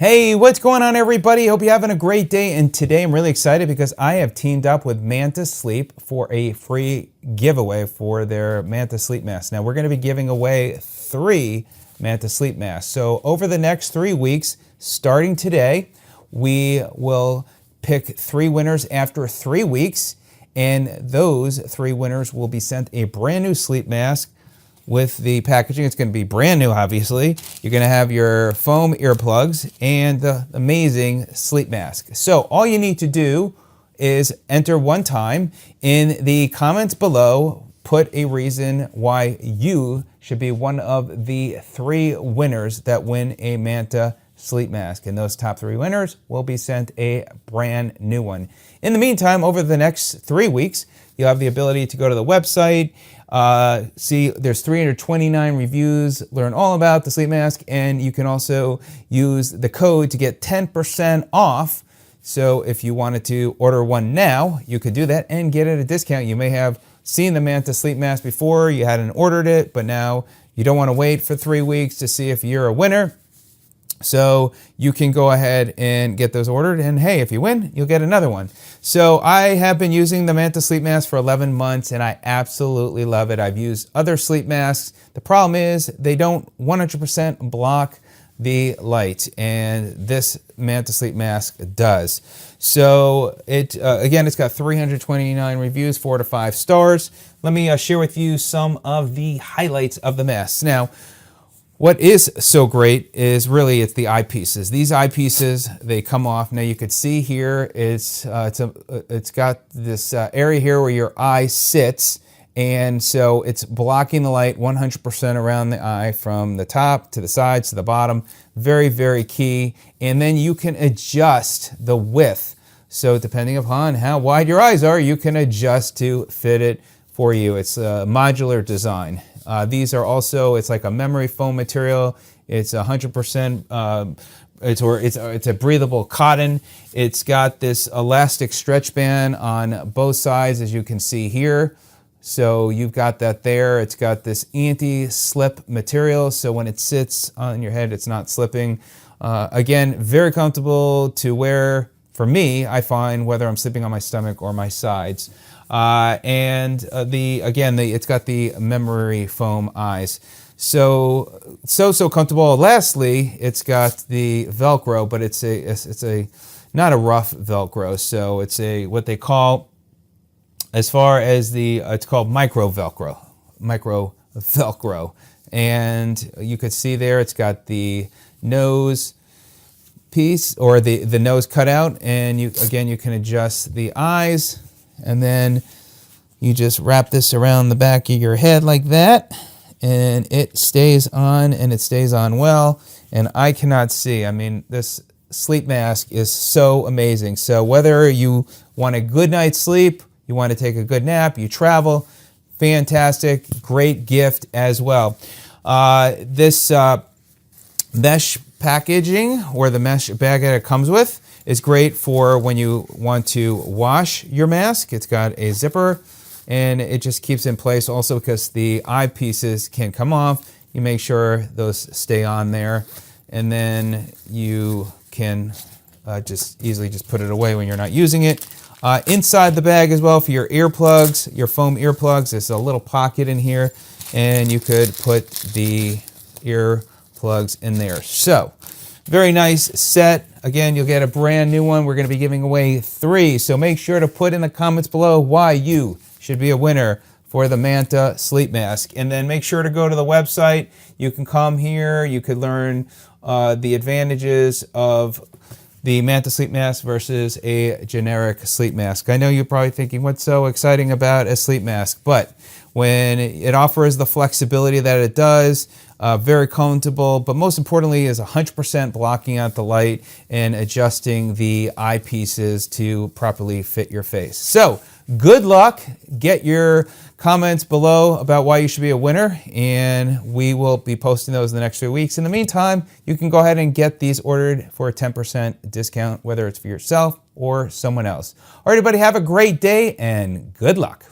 Hey, what's going on, everybody? Hope you're having a great day. And today I'm really excited because I have teamed up with Manta Sleep for a free giveaway for their Manta Sleep Mask. Now, we're going to be giving away 3 Manta Sleep Masks. So over the next 3 weeks, starting today, we will pick 3 winners after 3 weeks. And those 3 winners will be sent a brand new sleep mask with the packaging. It's going to be brand new, obviously. You're going to have your foam earplugs and the amazing sleep mask. So all you need to do is enter one time. In the comments below, put a reason why you should be one of the 3 winners that win a Manta sleep mask. And those top 3 winners will be sent a brand new one. In the meantime, over the next 3 weeks, you'll have the ability to go to the website, see there's 329 reviews, learn all about the sleep mask, and you can also use the code to get 10% off. So if you wanted to order one now, you could do that and get it at a discount. You may have seen the Manta sleep mask before, you hadn't ordered it, but now you don't want to wait for 3 weeks to see if you're a winner. So you can go ahead and get those ordered, and hey, if you win, you'll get another one. So I have been using the Manta sleep mask for 11 months, and I absolutely love it. I've used other sleep masks. The problem is they don't 100% block the light, and this Manta sleep mask does. So again, it's got 329 reviews, 4 to 5 stars. Let me share with you some of the highlights of the masks. Now, what is so great is really it's the eyepieces. These eyepieces, they come off. Now you could see here it's got this area here where your eye sits, and so it's blocking the light 100% around the eye from the top to the sides to the bottom. Very, very key. And then you can adjust the width. So depending upon how wide your eyes are, you can adjust to fit it for you. It's a modular design. These are also, it's like a memory foam material. It's 100%, it's a breathable cotton. It's got this elastic stretch band on both sides, as you can see here. So you've got that there. It's got this anti-slip material, so when it sits on your head, it's not slipping. Again, very comfortable to wear. For me, I find whether I'm sleeping on my stomach or my sides. It's got the memory foam eyes. So comfortable. Lastly, it's got the Velcro, but it's not a rough Velcro. So it's what they call, as far as it's called micro Velcro. And you could see there, it's got the nose piece, or the nose cut out, and you can adjust the eyes. And then you just wrap this around the back of your head like that, and it stays on, and it stays on well. And I cannot see. I mean, this sleep mask is so amazing. So whether you want a good night's sleep, you want to take a good nap, you travel, fantastic, great gift as well. This mesh packaging, or the mesh bag that it comes with, is great for when you want to wash your mask. It's got a zipper, and it just keeps in place. Also, because the eyepieces can come off, you make sure those stay on there, and then you can just easily just put it away when you're not using it. Inside the bag as well, for your earplugs, your foam earplugs, there's a little pocket in here, and you could put the earplugs in there. So very nice set. Again, you'll get a brand new one. We're going to be giving away 3. So make sure to put in the comments below why you should be a winner for the Manta sleep mask. And then make sure to go to the website. You can come here. You could learn the advantages of the Manta sleep mask versus a generic sleep mask. I know you're probably thinking, what's so exciting about a sleep mask? But when it offers the flexibility that it does, very comfortable, but most importantly is 100% blocking out the light and adjusting the eyepieces to properly fit your face. So good luck. Get your comments below about why you should be a winner, and we will be posting those in the next few weeks. In the meantime, you can go ahead and get these ordered for a 10% discount, whether it's for yourself or someone else. All right, everybody, have a great day and good luck.